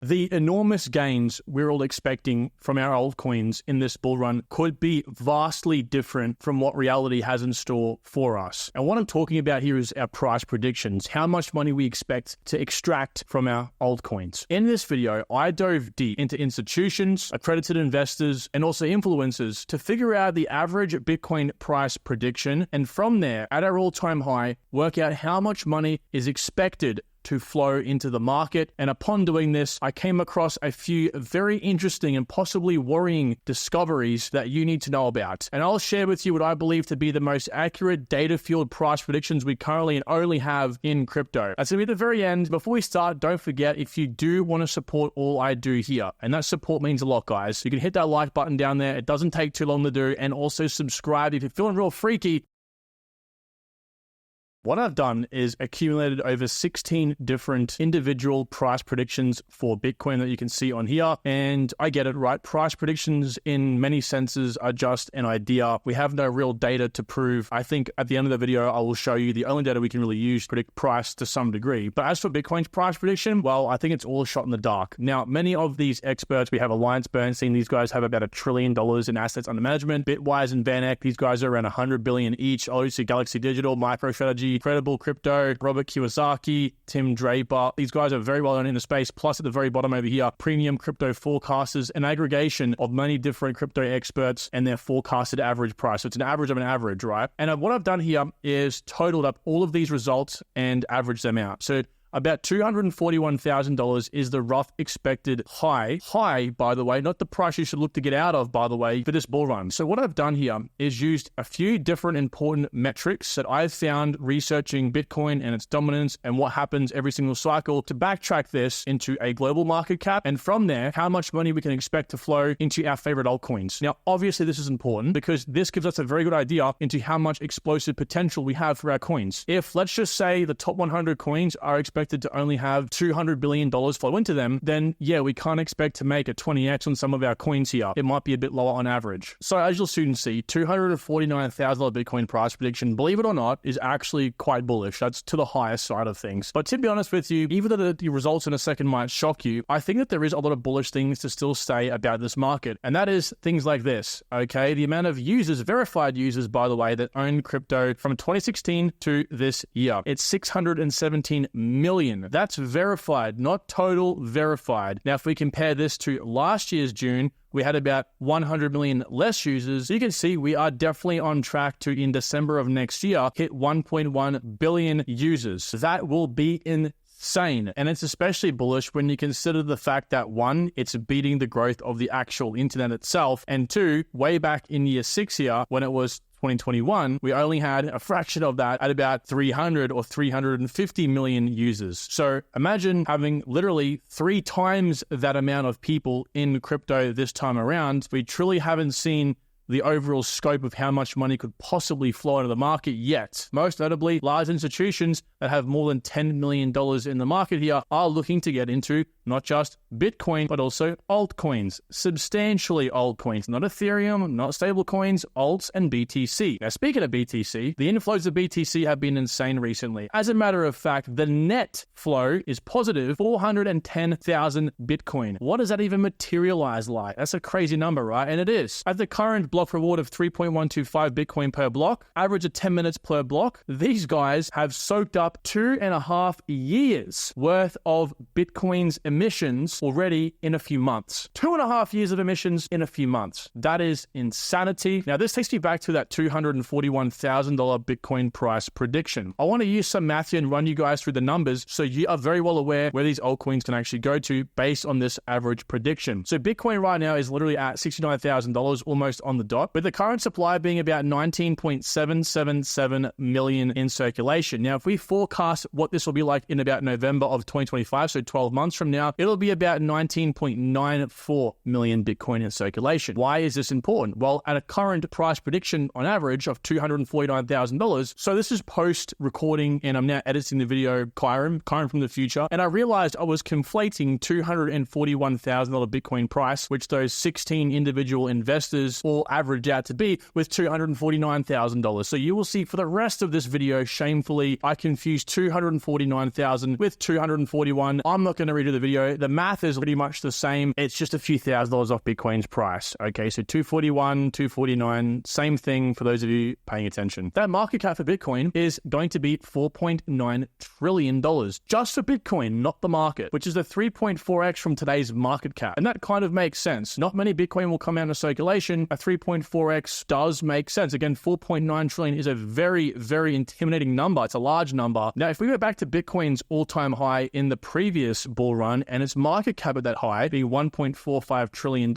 The enormous gains we're all expecting from our altcoins in this bull run could be vastly different from what reality has in store for us. And what I'm talking about here is our price predictions, how much money we expect to extract from our altcoins. In this video, I dove deep into institutions, accredited investors, and also influencers to figure out the average Bitcoin price prediction, and from there, at our all-time high, work out how much money is expected to flow into the market. And upon doing this, I came across a few very interesting and possibly worrying discoveries that you need to know about. And I'll share with you what I believe to be the most accurate data-fueled price predictions we currently and only have in crypto. That's going to be at the very end. Before we start, don't forget, if you do want to support all I do here, and that support means a lot, guys, you can hit that like button down there. It doesn't take too long to do. And also subscribe if you're feeling real freaky. What I've done is accumulated over 16 different individual price predictions for Bitcoin that you can see on here. And I get it, right? Price predictions in many senses are just an idea. We have no real data to prove. I think at the end of the video, I will show you the only data we can really use to predict price to some degree. But as for Bitcoin's price prediction, well, I think it's all a shot in the dark. Now, many of these experts, we have Alliance Bernstein, these guys have about $1 trillion in assets under management. Bitwise and VanEck, these guys are around 100 billion each. Obviously, Galaxy Digital, MicroStrategy, Credible Crypto, Robert Kiyosaki, Tim Draper. These guys are very well known in the space. Plus at the very bottom over here, Premium Crypto Forecasters, an aggregation of many different crypto experts and their forecasted average price. So it's an average of an average, right? And what I've done here is totaled up all of these results and averaged them out. So about $241,000 is the rough expected high, by the way, not the price you should look to get out of, by the way, for this bull run. So what I've done here is used a few different important metrics that I've found researching Bitcoin and its dominance and what happens every single cycle to backtrack this into a global market cap. And from there, how much money we can expect to flow into our favorite altcoins. Now, obviously this is important because this gives us a very good idea into how much explosive potential we have for our coins. If let's just say the top 100 coins are expected to only have $200 billion flow into them, then yeah, we can't expect to make a 20x on some of our coins here. It might be a bit lower on average. So as you'll soon see, $249,000 Bitcoin price prediction, believe it or not, is actually quite bullish. That's to the highest side of things. But to be honest with you, even though the results in a second might shock you, I think that there is a lot of bullish things to still say about this market. And that is things like this, okay? The amount of users, verified users, by the way, that own crypto from 2016 to this year. It's 617 million. That's verified, not total, verified. Now, if we compare this to last year's June, we had about 100 million less users. You can see we are definitely on track to, in December of next year, hit 1.1 billion users. That will be insane. And it's especially bullish when you consider the fact that one, it's beating the growth of the actual internet itself. And two, way back in year 6 here, when it was 2021, we only had a fraction of that at about 300 or 350 million users. So imagine having literally 3 times that amount of people in crypto this time around. We truly haven't seen the overall scope of how much money could possibly flow into the market yet. Most notably, large institutions that have more than $10 million in the market here are looking to get into not just Bitcoin, but also altcoins, substantially altcoins, not Ethereum, not stable coins, alts, and BTC. Now, speaking of BTC, the inflows of BTC have been insane recently. As a matter of fact, the net flow is positive 410,000 Bitcoin. What does that even materialize like? That's a crazy number, right? And it is. At the current block reward of 3.125 Bitcoin per block, average of 10 minutes per block, these guys have soaked up 2.5 years worth of Bitcoin's emissions already in a few months. 2.5 years of emissions in a few months. That is insanity. Now, this takes me back to that $241,000 Bitcoin price prediction. I want to use some math here and run you guys through the numbers so you are very well aware where these altcoins can actually go to based on this average prediction. So Bitcoin right now is literally at $69,000, almost on the dot, with the current supply being about 19.777 million in circulation. Now, if we forecast what this will be like in about November of 2025, so 12 months from now, it'll be about 19.94 million Bitcoin in circulation. Why is this important? Well, at a current price prediction on average of $249,000, so this is post recording and I'm now editing the video, Kyron from the future, and I realized I was conflating $241,000 Bitcoin price, which those 16 individual investors all average out to be, with $249,000. So you will see for the rest of this video, shamefully, I confuse confuse 249,000 with 241. I'm not going to redo the video. The math is pretty much the same. It's just a few $1,000s off Bitcoin's price. Okay, so 241, 249, same thing for those of you paying attention. That market cap for Bitcoin is going to be $4.9 trillion just for Bitcoin, not the market, which is a 3.4x from today's market cap. And that kind of makes sense. Not many Bitcoin will come out of circulation. A 3.4x does make sense. Again, 4.9 trillion is a very, very intimidating number. It's a large number. Now, if we go back to Bitcoin's all-time high in the previous bull run and its market cap at that high being $1.45 trillion,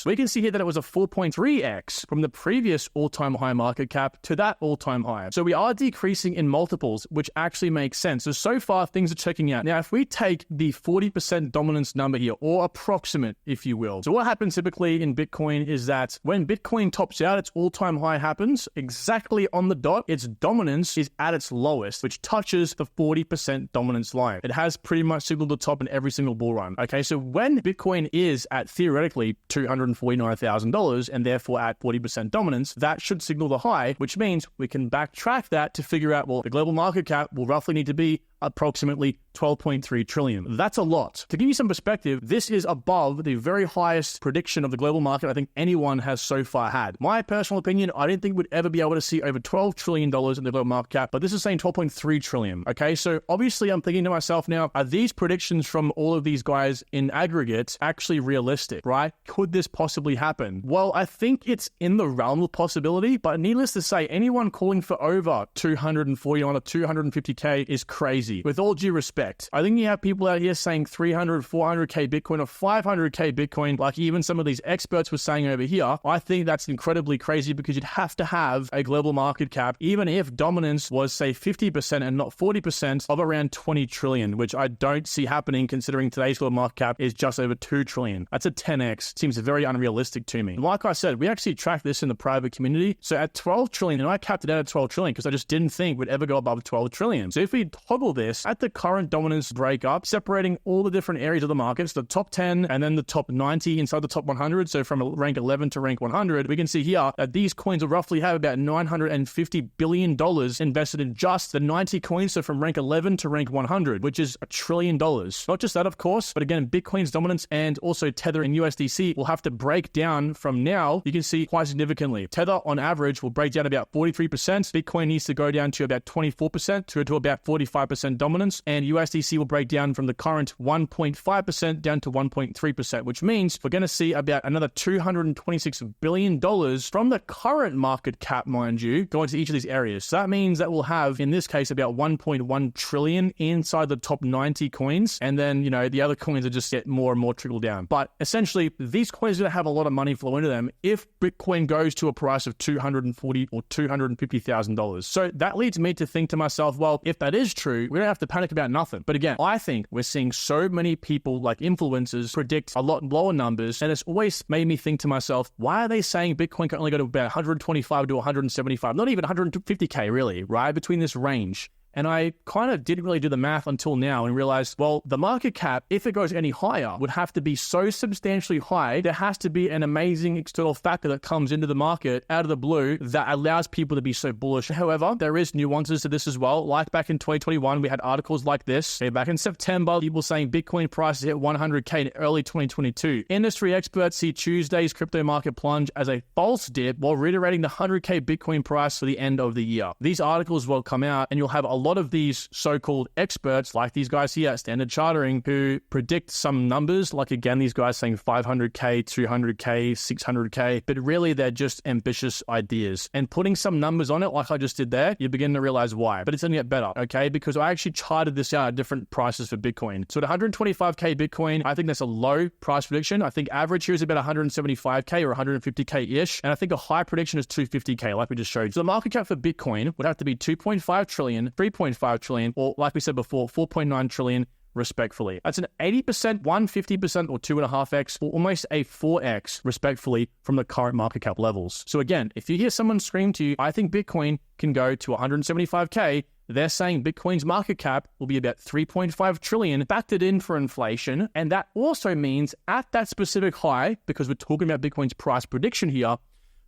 we can see here that it was a 4.3x from the previous all-time high market cap to that all-time high. So we are decreasing in multiples, which actually makes sense. So far, things are checking out. Now, if we take the 40% dominance number here, or approximate, if you will. So what happens typically in Bitcoin is that when Bitcoin tops out, its all-time high happens exactly on the dot. Its dominance is at its lowest, which touches the 40% dominance line. It has pretty much signaled the top in every single bull run. Okay, so when Bitcoin is at theoretically $249,000 and therefore at 40% dominance, that should signal the high, which means we can backtrack that to figure out, well, the global market cap will roughly need to be approximately 12.3 trillion. That's a lot. To give you some perspective, this is above the very highest prediction of the global market I think anyone has so far had. My personal opinion, I didn't think we'd ever be able to see over $12 trillion in the global market cap, but this is saying 12.3 trillion. Okay, so obviously I'm thinking to myself now, are these predictions from all of these guys in aggregate actually realistic, right? Could this possibly happen? Well, I think it's in the realm of possibility, but needless to say, anyone calling for over 241 or 250K is crazy. With all due respect, I think you have people out here saying 300, 400K Bitcoin or 500K Bitcoin, like even some of these experts were saying over here. I think that's incredibly crazy because you'd have to have a global market cap, even if dominance was, say, 50% and not 40%, of around 20 trillion, which I don't see happening considering today's global market cap is just over 2 trillion. That's a 10x. Seems very unrealistic to me. Like I said, we actually track this in the private community. So at 12 trillion, and I capped it out at 12 trillion because I just didn't think we'd ever go above 12 trillion. So if we toggle this at the current dominance breakup, separating all the different areas of the markets, the top 10 and then the top 90 inside the top 100. So from rank 11 to rank 100, we can see here that these coins will roughly have about $950 billion invested in just the 90 coins. So from rank 11 to rank 100, which is $1 trillion. Not just that, of course, but again, Bitcoin's dominance and also Tether and USDC will have to break down from now. You can see quite significantly. Tether on average will break down about 43%. Bitcoin needs to go down to about 24% to about 45% dominance, and USDC will break down from the current 1.5% down to 1.3%, which means we're going to see about another $226 billion from the current market cap, mind you, going to each of these areas. So that means that we'll have, in this case, about 1.1 trillion inside the top 90 coins, and then, you know, the other coins will just get more and more trickle down. But essentially, these coins are going to have a lot of money flow into them if Bitcoin goes to a price of $240,000 or $250,000. So that leads me to think to myself, well, if that is true, we don't have to panic about nothing. But again, I think we're seeing so many people like influencers predict a lot lower numbers, and it's always made me think to myself, why are they saying Bitcoin can only go to about 125 to 175, not even 150K really, right? Between this range. And I kind of didn't really do the math until now and realized, well, the market cap, if it goes any higher, would have to be so substantially high. There has to be an amazing external factor that comes into the market out of the blue that allows people to be so bullish. However, there is nuances to this as well. Like back in 2021, we had articles like this. Back in September, people saying Bitcoin prices hit 100K in early 2022. Industry experts see Tuesday's crypto market plunge as a false dip while reiterating the 100K Bitcoin price for the end of the year. These articles will come out and you'll have a lot of these so-called experts like these guys here at Standard Chartering who predict some numbers, like again, these guys saying 500K, 200K, 600K, but really they're just ambitious ideas. And putting some numbers on it, like I just did there, you begin to realize why. But it's going to get better, okay? Because I actually charted this out at different prices for Bitcoin. So at 125K Bitcoin, I think that's a low price prediction. I think average here is about 175K or 150K-ish. And I think a high prediction is 250K, like we just showed. So the market cap for Bitcoin would have to be 2.5 trillion, 3.5 trillion, or like we said before, 4.9 trillion respectfully. That's an 80%, 150%, or 2.5x, or almost a 4x respectfully from the current market cap levels. So again, if you hear someone scream to you, I think Bitcoin can go to 175K, they're saying Bitcoin's market cap will be about 3.5 trillion factored in for inflation. And that also means at that specific high, because we're talking about Bitcoin's price prediction here,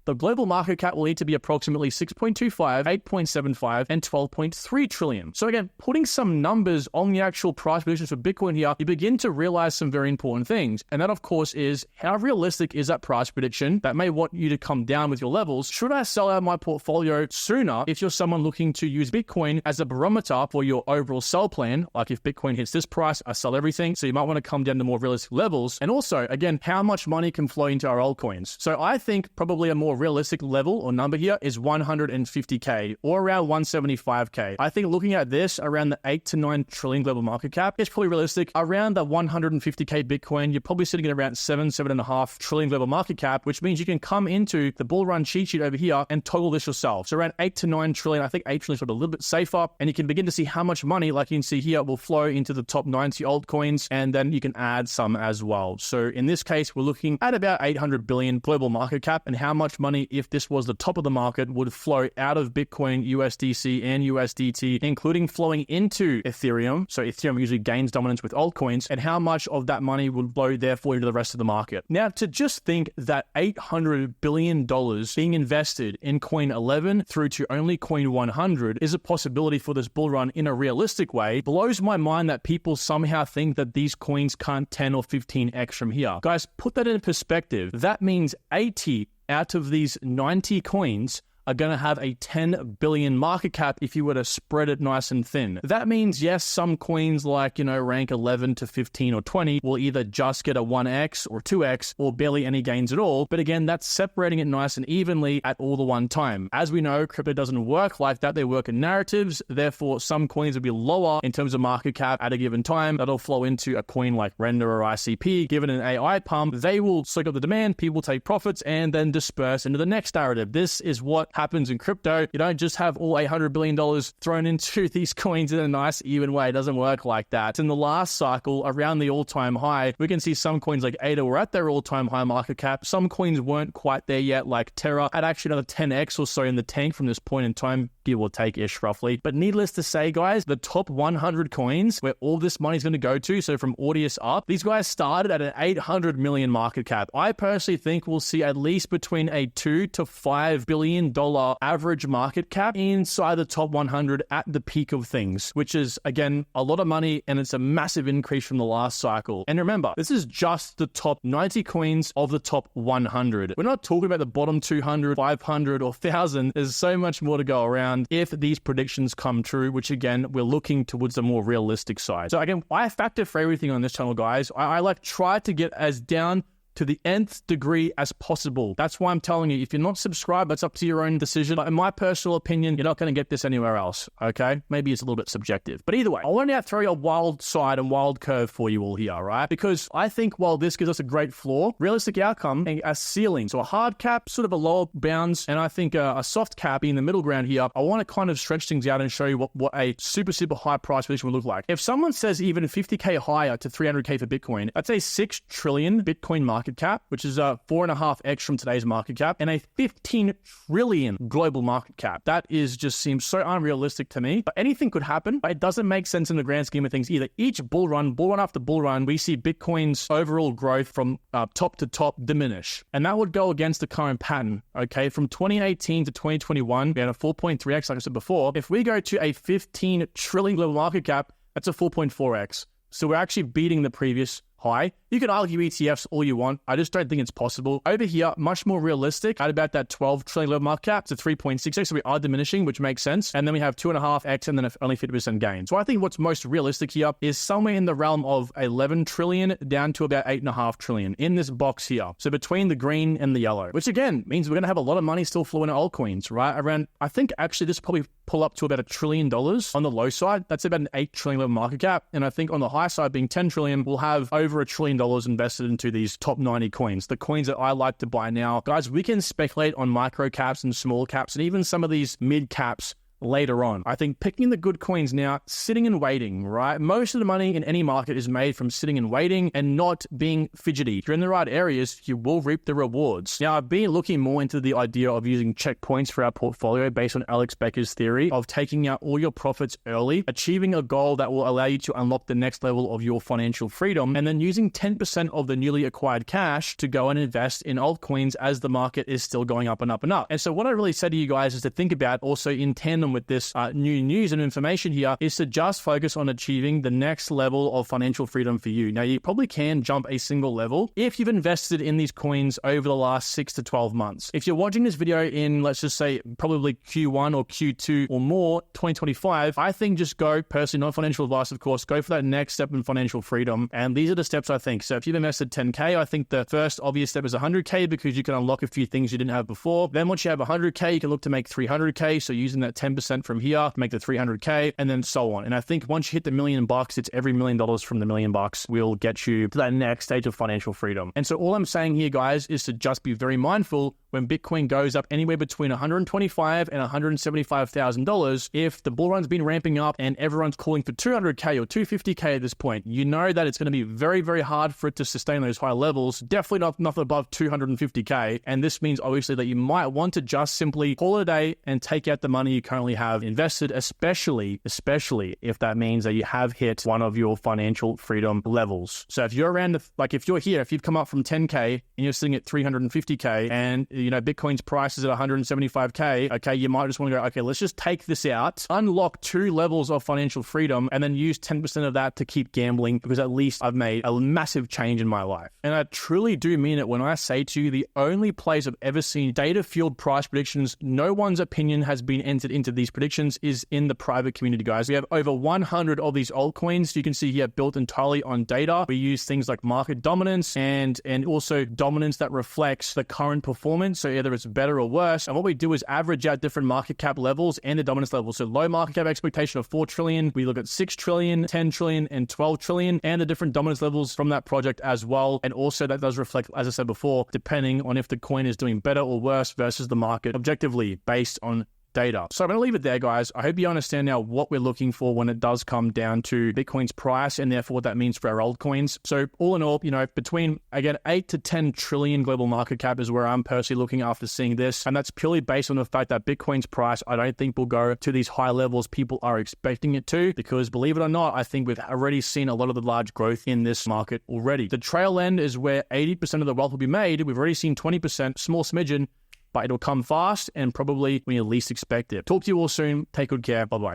the global market cap will need to be approximately 6.25, 8.75, and 12.3 trillion. So again, putting some numbers on the actual price predictions for Bitcoin here, you begin to realize some very important things. And that, of course, is how realistic is that price prediction that may want you to come down with your levels? Should I sell out my portfolio sooner if you're someone looking to use Bitcoin as a barometer for your overall sell plan? Like if Bitcoin hits this price, I sell everything. So you might want to come down to more realistic levels. And also, again, how much money can flow into our altcoins? So I think probably a more realistic level or number here is 150K or around 175K. I think looking at this around the 8 to 9 trillion global market cap is probably realistic. Around the 150K Bitcoin, you're probably sitting at around 7.5 trillion global market cap, which means you can come into the bull run cheat sheet over here and toggle this yourself. So around 8 to 9 trillion, I think 8 trillion is a little bit safer, and you can begin to see how much money, like you can see here, will flow into the top 90 altcoins, and then you can add some as well. So in this case, we're looking at about 800 billion global market cap, and how much money, if this was the top of the market, would flow out of Bitcoin, USDC, and USDT, including flowing into Ethereum. So Ethereum usually gains dominance with altcoins, and how much of that money would flow therefore into the rest of the market. Now, to just think that $800 billion being invested in coin 11 through to only coin 100 is a possibility for this bull run in a realistic way blows my mind that people somehow think that these coins can't 10 or 15x from here. Guys, put that in perspective. That means 80 out of these 90 coins are going to have a 10 billion market cap if you were to spread it nice and thin. That means, yes, some coins like, rank 11 to 15 or 20 will either just get a 1x or 2x or barely any gains at all. But again, that's separating it nice and evenly at all the one time. As we know, crypto doesn't work like that. They work in narratives. Therefore, some coins will be lower in terms of market cap at a given time. That'll flow into a coin like Render or ICP. Given an AI pump, they will soak up the demand, people take profits, and then disperse into the next narrative. This is what happens in crypto. You don't just have all $800 billion thrown into these coins in a nice even way. It doesn't work like that. In the last cycle, around the all-time high, we can see some coins like ADA were at their all-time high market cap. Some coins weren't quite there yet, like Terra had actually another 10x or so in the tank from this point in time, give or take-ish roughly. But needless to say, guys, the top 100 coins where all this money is going to go to, so from Audius up, these guys started at an 800 million market cap. I personally think we'll see at least between a $2 to $5 billion average market cap inside the top 100 at the peak of things, which is, again, a lot of money, and it's a massive increase from the last cycle. And remember, this is just the top 90 coins of the top 100. We're not talking about the bottom 200, 500, or 1,000. There's so much more to go around if these predictions come true, which again, we're looking towards the more realistic side. So again, I factor for everything on this channel, guys. I try to get as down to the nth degree as possible. That's why I'm telling you, if you're not subscribed, that's up to your own decision. But in my personal opinion, you're not going to get this anywhere else, okay? Maybe it's a little bit subjective. But either way, I want to now throw a wild side and wild curve for you all here, right? Because I think while this gives us a great floor, realistic outcome, a ceiling. So a hard cap, sort of a lower bounds, and I think a soft cap being the middle ground here. I want to kind of stretch things out and show you what a super, super high price prediction would look like. If someone says even 50K higher to 300K for Bitcoin, I'd say 6 trillion Bitcoin market cap, which is a 4.5x from today's market cap, and a 15 trillion global market cap. That is just seems so unrealistic to me, but anything could happen. But it doesn't make sense in the grand scheme of things either. Each bull run after bull run, we see Bitcoin's overall growth from top to top diminish. And that would go against the current pattern, okay? From 2018 to 2021, we had a 4.3x, like I said before. If we go to a 15 trillion global market cap, that's a 4.4x. So we're actually beating the previous high. You can argue ETFs all you want. I just don't think it's possible. Over here, much more realistic at about that 12 trillion global market cap to 3.6x. So we are diminishing, which makes sense. And then we have 2.5x and then only 50% gain. So I think what's most realistic here is somewhere in the realm of 11 trillion down to about 8.5 trillion in this box here. So between the green and the yellow, which again means we're going to have a lot of money still flowing to altcoins, right? Around, I think actually this will probably pull up to about $1 trillion on the low side. That's about an 8 trillion level market cap. And I think on the high side being 10 trillion, we'll have over $1 trillion invested into these top 90 coins, the coins that I like to buy now. Guys, we can speculate on micro caps and small caps and even some of these mid caps later on. I think picking the good coins now, sitting and waiting, right? Most of the money in any market is made from sitting and waiting and not being fidgety. If you're in the right areas, you will reap the rewards. Now, I've been looking more into the idea of using checkpoints for our portfolio based on Alex Becker's theory of taking out all your profits early, achieving a goal that will allow you to unlock the next level of your financial freedom, and then using 10% of the newly acquired cash to go and invest in altcoins as the market is still going up and up and up. And so what I really said to you guys is to think about also in tandem with this new news and information here is to just focus on achieving the next level of financial freedom for you. Now, you probably can jump a single level if you've invested in these coins over the last 6 to 12 months. If you're watching this video in, let's just say, probably Q1 or Q2 or more, 2025, I think just go, personally, not financial advice, of course, go for that next step in financial freedom. And these are the steps I think. So if you've invested 10K, I think the first obvious step is 100K because you can unlock a few things you didn't have before. Then once you have 100K, you can look to make 300K. So using that 10% from here to make the 300K and then so on. And I think once you hit the $1 million, it's every $1 million from the $1 million will get you to that next stage of financial freedom. And so all I'm saying here, guys, is to just be very mindful when Bitcoin goes up anywhere between $125,000 and $175,000. If the bull run's been ramping up and everyone's calling for 200K or 250K at this point, you know that it's going to be very, very hard for it to sustain those high levels. Definitely not above 250K. And this means obviously that you might want to just simply call it a day and take out the money you currently have invested, especially if that means that you have hit one of your financial freedom levels. So if you're around, if you're here, if you've come up from 10K and you're sitting at 350K and Bitcoin's price is at 175K, okay, you might just want to go, okay, let's just take this out, unlock 2 levels of financial freedom, and then use 10% of that to keep gambling because at least I've made a massive change in my life. And I truly do mean it when I say to you, the only place I've ever seen data-fueled price predictions, no one's opinion has been entered into these predictions, is in the private community, guys. We have over 100 of these altcoins. You can see here built entirely on data. We use things like market dominance and also dominance that reflects the current performance. So either it's better or worse. And what we do is average out different market cap levels and the dominance levels. So low market cap expectation of 4 trillion. We look at 6 trillion, 10 trillion, and 12 trillion, and the different dominance levels from that project as well. And also that does reflect, as I said before, depending on if the coin is doing better or worse versus the market objectively based on data. So I'm going to leave it there, guys. I hope you understand now what we're looking for when it does come down to Bitcoin's price and therefore what that means for our altcoins. So all in all, between, again, 8 to 10 trillion global market cap is where I'm personally looking after seeing this. And that's purely based on the fact that Bitcoin's price, I don't think will go to these high levels people are expecting it to, because believe it or not, I think we've already seen a lot of the large growth in this market already. The trail end is where 80% of the wealth will be made. We've already seen 20%, small smidgen, but it'll come fast and probably when you least expect it. Talk to you all soon. Take good care. Bye-bye.